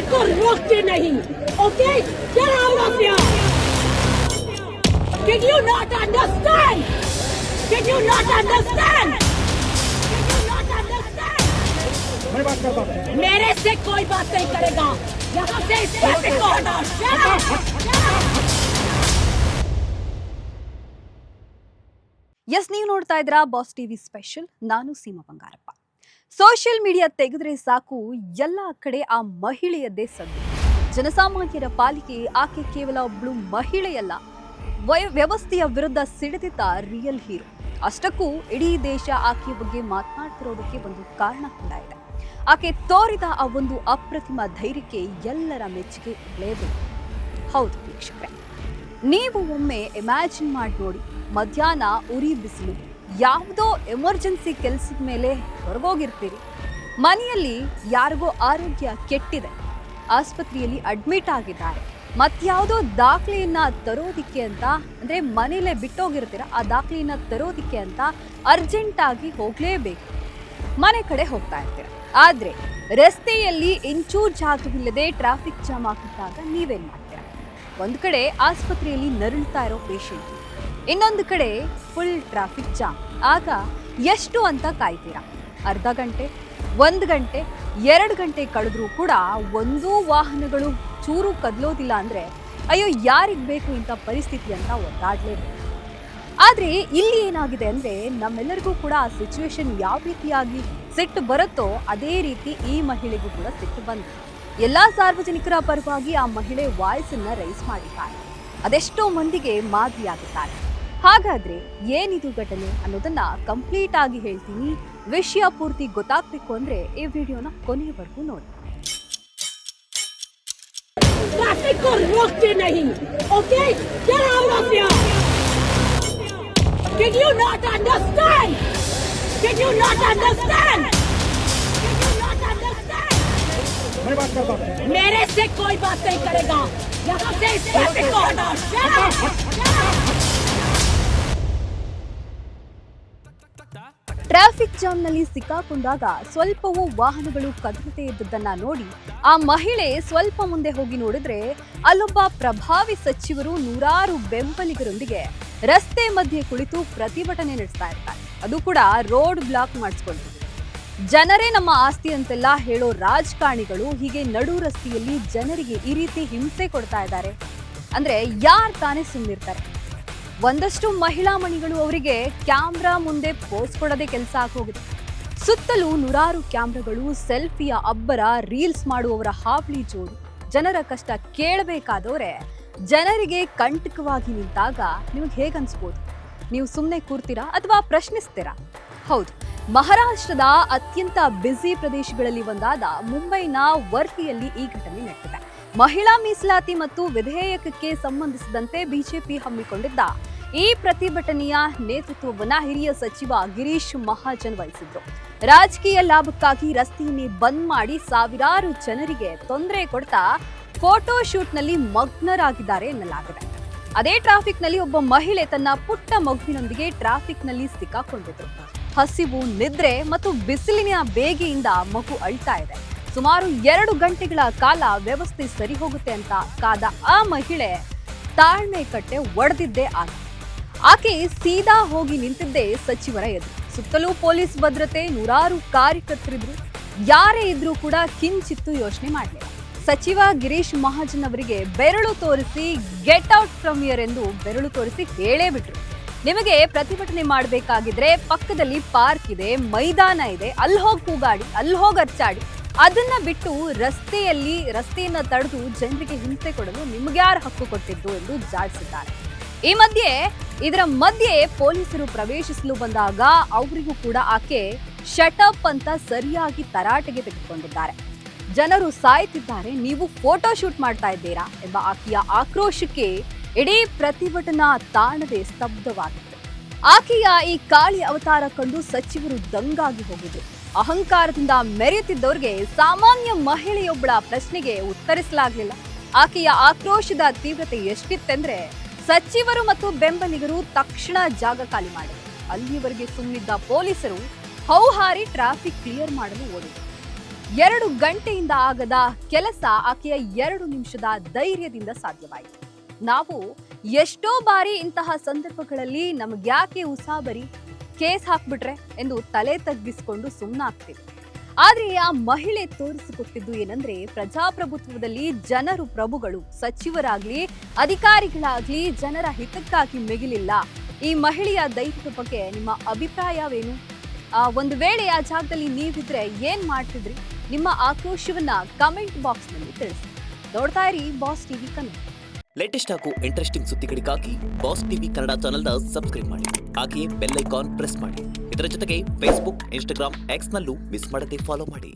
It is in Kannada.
ट्रैफिक को रोकते नहीं, okay? Get out of here! Did you not understand? Did you not understand? Did you not understand? मैं बात करता हूँ। मेरे से कोई बात नहीं करेगा। यहाँ से इस ट्रैफिक को हटाओ। Shut up! Shut up! Yes, ನೀವು ನೋಡ್ತಾ ಇದ್ದೀರಾ ಬಾಸ್ ಟಿವಿ ಸ್ಪೆಷಲ್. ನಾನು ಸೀಮಾ ಬಂಗಾರಪ್ಪ. ಸೋಷಿಯಲ್ ಮೀಡಿಯಾ ತೆಗೆದ್ರೆ ಸಾಕು ಎಲ್ಲ ಕಡೆ ಆ ಮಹಿಳೆಯದ್ದೇ ಸದ್ದು. ಜನಸಾಮಾನ್ಯರ ಪಾಲಿಗೆ ಆಕೆ ಕೇವಲ ಒಬ್ಳು ಮಹಿಳೆಯಲ್ಲ, ವ್ಯವಸ್ಥೆಯ ವಿರುದ್ಧ ಸಿಡಿದಿದ್ದ ರಿಯಲ್ ಹೀರೋ. ಅಷ್ಟಕ್ಕೂ ಇಡೀ ದೇಶ ಆಕೆಯ ಬಗ್ಗೆ ಮಾತನಾಡ್ತಿರೋದಕ್ಕೆ ಒಂದು ಕಾರಣ ಕೂಡ ಇದೆ. ಆಕೆ ತೋರಿದ ಆ ಒಂದು ಅಪ್ರತಿಮ ಧೈರ್ಯಕ್ಕೆ ಎಲ್ಲರ ಮೆಚ್ಚುಗೆ ಇರಲೇಬೇಕು. ಹೌದು ವೀಕ್ಷಕರೇ, ನೀವು ಒಮ್ಮೆ ಇಮ್ಯಾಜಿನ್ ಮಾಡಿ ನೋಡಿ, ಮಧ್ಯಾಹ್ನ ಉರಿ ಬಿಸಿಲು, ಯಾವುದೋ ಎಮರ್ಜೆನ್ಸಿ ಕೆಲಸದ ಮೇಲೆ ಹೊರಗೋಗಿರ್ತೀರಿ, ಮನೆಯಲ್ಲಿ ಯಾರಿಗೋ ಆರೋಗ್ಯ ಕೆಟ್ಟಿದೆ, ಆಸ್ಪತ್ರೆಯಲ್ಲಿ ಅಡ್ಮಿಟ್ ಆಗಿದ್ದಾರೆ, ಮತ್ಯಾವುದೋ ದಾಖಲೆಯನ್ನ ತರೋದಿಕ್ಕೆ ಅಂತ, ಅಂದರೆ ಮನೇಲೆ ಬಿಟ್ಟೋಗಿರ್ತೀರ, ಆ ದಾಖಲೆಯನ್ನ ತರೋದಿಕ್ಕೆ ಅಂತ ಅರ್ಜೆಂಟಾಗಿ ಹೋಗಲೇಬೇಕು, ಮನೆ ಕಡೆ ಹೋಗ್ತಾ ಇರ್ತೀರ. ಆದರೆ ರಸ್ತೆಯಲ್ಲಿ ಇಂಚೂ ಜಾಗವಿಲ್ಲದೆ ಟ್ರಾಫಿಕ್ ಜಾಮ್ ಆಗಿದ್ದಾಗ ನೀವೇನು ಮಾಡ್ತೀರಾ? ಒಂದು ಕಡೆ ಆಸ್ಪತ್ರೆಯಲ್ಲಿ ನರಳ್ತಾ ಇರೋ ಪೇಷಂಟ್, ಇನ್ನೊಂದು ಕಡೆ ಫುಲ್ ಟ್ರಾಫಿಕ್ ಜಾಮ್. ಆಗ ಎಷ್ಟು ಅಂತ ಕಾಯ್ತೀರಾ? ಅರ್ಧ ಗಂಟೆ, 1 ಗಂಟೆ, 2 ಗಂಟೆ ಕಳೆದ್ರೂ ಕೂಡ ಒಂದೂ ವಾಹನಗಳು ಚೂರು ಕದಲೋದಿಲ್ಲ ಅಂದರೆ ಅಯ್ಯೋ ಯಾರಿಗೆ ಬೇಕು ಇಂಥ ಪರಿಸ್ಥಿತಿ ಅಂತ ಒದ್ದಾಡಲೇಬೇಕು. ಆದರೆ ಇಲ್ಲಿ ಏನಾಗಿದೆ ಅಂದರೆ, ನಮ್ಮೆಲ್ಲರಿಗೂ ಕೂಡ ಆ ಸಿಚುವೇಶನ್ ಯಾವ ರೀತಿಯಾಗಿ ಸಿಟ್ಟು ಬರುತ್ತೋ ಅದೇ ರೀತಿ ಈ ಮಹಿಳೆಗೂ ಕೂಡ ಸಿಟ್ಟು ಬಂದಿದೆ. ಎಲ್ಲ ಸಾರ್ವಜನಿಕರ ಪರವಾಗಿ ಆ ಮಹಿಳೆ ವಾಯ್ಸನ್ನ ರೈಸ್ ಮಾಡಿದ್ದಾರೆ. ಅದೆಷ್ಟೋ ಮಂದಿಗೆ ಮಾದರಿಯಾಗುತ್ತಾರೆ. ಹಾಗಾದ್ರೆ ಏನಿದು ಘಟನೆ ಅನ್ನೋದನ್ನ ಕಂಪ್ಲೀಟ್ ಆಗಿ ಹೇಳ್ತೀನಿ. ವಿಷಯ ಪೂರ್ತಿ ಗೊತ್ತಾಗಬೇಕು ಅಂದ್ರೆ ಈ ವಿಡಿಯೋನ ಕೊನೆಯವರೆಗೂ ನೋಡಿ. ट्रैफिक को रोकते नहीं, okay? Get out of here! Did you not understand? Did you not understand? Did you not understand? मैं बात करता हूँ। मेरे से कोई बात नहीं करेगा। यहाँ से इस ट्रैफिक को हटाओ। Shut up! Shut up! Traffic ಜಾಮ್ನಲ್ಲಿ ಸಿಕ್ಕಾಕೊಂಡಾಗ ಸ್ವಲ್ಪವೂ ವಾಹನಗಳು ಕದಲದೇ ಇದ್ದದ್ದನ್ನ ನೋಡಿ ಆ ಮಹಿಳೆ ಸ್ವಲ್ಪ ಮುಂದೆ ಹೋಗಿ ನೋಡಿದ್ರೆ ಅಲ್ಲೊಬ್ಬ ಪ್ರಭಾವಿ ಸಚಿವರು ನೂರಾರು ಬೆಂಬಲಿಗರೊಂದಿಗೆ ರಸ್ತೆ ಮಧ್ಯೆ ಕುಳಿತು ಪ್ರತಿಭಟನೆ ನಡೆಸ್ತಾ ಇರ್ತಾರೆ. ಅದು ಕೂಡ ರೋಡ್ ಬ್ಲಾಕ್ ಮಾಡಿಸ್ಕೊಂಡು. ಜನರೇ ನಮ್ಮ ಆಸ್ತಿ ಅಂತೆಲ್ಲ ಹೇಳೋ ರಾಜಕಾರಣಿಗಳು ಹೀಗೆ ನಡು ರಸ್ತೆಯಲ್ಲಿ ಜನರಿಗೆ ಈ ರೀತಿ ಹಿಂಸೆ ಕೊಡ್ತಾ ಇದ್ದಾರೆ ಅಂದ್ರೆ ಯಾರು ತಾನೇ ಸುಮ್ಮನಿರ್ತಾರೆ? ಒಂದಷ್ಟು ಮಹಿಳಾ ಮಣಿಗಳು ಅವರಿಗೆ ಕ್ಯಾಮ್ರಾ ಮುಂದೆ ಪೋಸ್ ಕೊಡೋದೇ ಕೆಲಸ ಆಗೋಗಿದೆ. ಸುತ್ತಲೂ ನೂರಾರು ಕ್ಯಾಮ್ರಾಗಳು, ಸೆಲ್ಫಿಯ ಅಬ್ಬರ, ರೀಲ್ಸ್ ಮಾಡುವವರ ಹಾವಳಿ ಜೋಡು. ಜನರ ಕಷ್ಟ ಕೇಳಬೇಕಾದವರೆ ಜನರಿಗೆ ಕಂಟಕವಾಗಿ ನಿಂತಾಗ ನಿಮಗೆ ಹೇಗನ್ಸ್ಬೋದು? ನೀವು ಸುಮ್ಮನೆ ಕೂರ್ತೀರಾ ಅಥವಾ ಪ್ರಶ್ನಿಸ್ತೀರಾ? ಹೌದು, ಮಹಾರಾಷ್ಟ್ರದ ಅತ್ಯಂತ ಬ್ಯುಸಿ ಪ್ರದೇಶಗಳಲ್ಲಿ ಒಂದಾದ ಮುಂಬೈನ ವರ್ಕಿಯಲ್ಲಿ ಈ ಘಟನೆ ನಡೆದಿದೆ. ಮಹಿಳಾ ಮೀಸಲಾತಿ ಮತ್ತು ವಿಧೇಯಕಕ್ಕೆ ಸಂಬಂಧಿಸಿದಂತೆ ಬಿಜೆಪಿ ಹಮ್ಮಿಕೊಂಡಿದ್ದ ಈ ಪ್ರತಿಭಟನೆಯ ನೇತೃತ್ವವನ್ನ ಹಿರಿಯ ಸಚಿವ ಗಿರೀಶ್ ಮಹಾಜನ್ ವಹಿಸಿದ್ರು. ರಾಜಕೀಯ ಲಾಭಕ್ಕಾಗಿ ರಸ್ತೆಯನ್ನೇ ಬಂದ್ ಮಾಡಿ ಸಾವಿರಾರು ಜನರಿಗೆ ತೊಂದರೆ ಕೊಡ್ತಾ ಫೋಟೋ ಶೂಟ್ನಲ್ಲಿ ಮಗ್ನರಾಗಿದ್ದಾರೆ ಎನ್ನಲಾಗಿದೆ. ಅದೇ ಟ್ರಾಫಿಕ್ನಲ್ಲಿ ಒಬ್ಬ ಮಹಿಳೆ ತನ್ನ ಪುಟ್ಟ ಮಗುವಿನೊಂದಿಗೆ ಟ್ರಾಫಿಕ್ನಲ್ಲಿ ಸಿಕ್ಕಾಕೊಂಡಿದ್ರು. ಹಸಿವು, ನಿದ್ರೆ ಮತ್ತು ಬಿಸಿಲಿನ ಬೇಗೆಯಿಂದ ಮಗು ಅಳ್ತಾ ಇದೆ. ಸುಮಾರು 2 ಗಂಟೆಗಳ ಕಾಲ ವ್ಯವಸ್ಥೆ ಸರಿ ಹೋಗುತ್ತೆ ಅಂತ ಕಾದ ಆ ಮಹಿಳೆ ತಾಳ್ಮೆ ಕಟ್ಟೆ ಒಡೆದಿದ್ದೇ ಆಕೆ ಸೀದಾ ಹೋಗಿ ನಿಂತಿದ್ದೇ ಸಚಿವರ ಎದುರು. ಸುತ್ತಲೂ ಪೊಲೀಸ್ ಭದ್ರತೆ, ನೂರಾರು ಕಾರ್ಯಕರ್ತರಿದ್ರು. ಯಾರೇ ಇದ್ರೂ ಕೂಡ ಕಿಂಚಿತ್ತು ಯೋಚನೆ ಮಾಡಲಿಲ್ಲ. ಸಚಿವ ಗಿರೀಶ್ ಮಹಾಜನ್ ಅವರಿಗೆ ಬೆರಳು ತೋರಿಸಿ ಗೆಟ್ ಔಟ್ ಫ್ರಮ್ ಹಿಯರ್ ಎಂದು ಬೆರಳು ತೋರಿಸಿ ಹೇಳೇ ಬಿಟ್ರು. ನಿಮಗೆ ಪ್ರತಿಭಟನೆ ಮಾಡಬೇಕಾಗಿದ್ರೆ ಪಕ್ಕದಲ್ಲಿ ಪಾರ್ಕ್ ಇದೆ, ಮೈದಾನ ಇದೆ, ಅಲ್ಲಿ ಹೋಗಿ ಕೂಗಾಡಿ, ಅಲ್ಲಿ ಹೋಗಿ ಅರ್ಚಾಡಿ. ಅದನ್ನ ಬಿಟ್ಟು ರಸ್ತೆಯನ್ನ ತಡೆದು ಜನರಿಗೆ ಹಿಂಸೆ ಕೊಡಲು ನಿಮ್ಗ್ಯಾರು ಹಕ್ಕು ಕೊಟ್ಟಿದ್ದು ಎಂದು ಜಾಡಿಸಿದ್ದಾರೆ. ಇದರ ಮಧ್ಯೆ ಪೊಲೀಸರು ಪ್ರವೇಶಿಸಲು ಬಂದಾಗ ಅವರಿಗೂ ಕೂಡ ಆಕೆ ಶಟಪ್ ಅಂತ ಸರಿಯಾಗಿ ತರಾಟೆಗೆ ತೆಗೆದುಕೊಂಡಿದ್ದಾರೆ. ಜನರು ಸಾಯ್ತಿದ್ದಾರೆ, ನೀವು ಫೋಟೋ ಶೂಟ್ ಮಾಡ್ತಾ ಇದ್ದೀರಾ ಎಂಬ ಆಕೆಯ ಆಕ್ರೋಶಕ್ಕೆ ಇಡೀ ಪ್ರತಿಭಟನಾ ತಾಣವೇ ಸ್ತಬ್ಧವಾಗಿತ್ತು. ಆಕೆಯ ಈ ಕಾಳಿ ಅವತಾರ ಕಂಡು ಸಚಿವರು ದಂಗಾಗಿ ಹೋಗಿದ್ರು. ಅಹಂಕಾರದಿಂದ ಮೆರೆಯುತ್ತಿದ್ದವರಿಗೆ ಸಾಮಾನ್ಯ ಮಹಿಳೆಯೊಬ್ಬಳ ಪ್ರಶ್ನೆಗೆ ಉತ್ತರಿಸಲಾಗಲಿಲ್ಲ. ಆಕೆಯ ಆಕ್ರೋಶದ ತೀವ್ರತೆ ಎಷ್ಟಿತ್ತೆಂದ್ರೆ ಸಚಿವರು ಮತ್ತು ಬೆಂಬಲಿಗರು ತಕ್ಷಣ ಜಾಗ ಖಾಲಿ ಮಾಡಿದರು. ಅಲ್ಲಿವರೆಗೆ ಸುಮ್ಮನಿದ್ದ ಪೊಲೀಸರು ಹೌಹಾರಿ ಟ್ರಾಫಿಕ್ ಕ್ಲಿಯರ್ ಮಾಡಲು ಓಡಿದರು. 2 ಗಂಟೆಯಿಂದ ಆಗದ ಕೆಲಸ ಆಕೆಯ 2 ನಿಮಿಷದ ಧೈರ್ಯದಿಂದ ಸಾಧ್ಯವಾಯಿತು. ನಾವು ಎಷ್ಟೋ ಬಾರಿ ಇಂತಹ ಸಂದರ್ಭಗಳಲ್ಲಿ ನಮಗ್ಯಾಕೆ ಉಸಾಬರಿ, ಕೇಸ್ ಹಾಕ್ಬಿಟ್ರೆ ಎಂದು ತಲೆ ತಗ್ಗಿಸಿಕೊಂಡು ಸುಮ್ಮನಾಗ್ತೀವಿ. ಆದ್ರೆ ಆ ಮಹಿಳೆ ತೋರಿಸಿಕೊಟ್ಟಿದ್ದು ಏನಂದ್ರೆ, ಪ್ರಜಾಪ್ರಭುತ್ವದಲ್ಲಿ ಜನರು ಪ್ರಭುಗಳು, ಸಚಿವರಾಗ್ಲಿ ಅಧಿಕಾರಿಗಳಾಗ್ಲಿ ಜನರ ಹಿತಕ್ಕಾಗಿ ಮಿಗಿಲಿಲ್ಲ. ಈ ಮಹಿಳೆಯ ಧೈರ್ಯದ ಬಗ್ಗೆ ನಿಮ್ಮ ಅಭಿಪ್ರಾಯವೇನು? ಒಂದು ವೇಳೆ ಆ ಜಾಗದಲ್ಲಿ ನೀವಿದ್ರೆ ಏನ್ ಮಾಡ್ತಿದ್ರಿ? ನಿಮ್ಮ ಆಕ್ರೋಶವನ್ನ ಕಮೆಂಟ್ ಬಾಕ್ಸ್ ನಲ್ಲಿ ತಿಳಿಸಿ. ನೋಡ್ತಾ ಇರಿ ಬಾಸ್ ಟಿವಿ ಕನ್ನಡ. ಲೇಟೆಸ್ಟ್ ಹಾಗೂ ಇಂಟ್ರೆಸ್ಟಿಂಗ್ ಸುದ್ದಿಗಳಿಗಾಗಿ ಬಾಸ್ ಟಿವಿ ಕನ್ನಡ ಚಾನೆಲ್ನ ಸಬ್ಸ್ಕ್ರೈಬ್ ಮಾಡಿ. ಹಾಗೆಯೇ ಬೆಲ್ ಐಕಾನ್ ಪ್ರೆಸ್ ಮಾಡಿ. ಇದರ ಜೊತೆಗೆ ಫೇಸ್ಬುಕ್, ಇನ್ಸ್ಟಾಗ್ರಾಮ್, ಎಕ್ಸ್ ನಲ್ಲೂ ಮಿಸ್ ಮಾಡದೆ ಫಾಲೋ ಮಾಡಿ.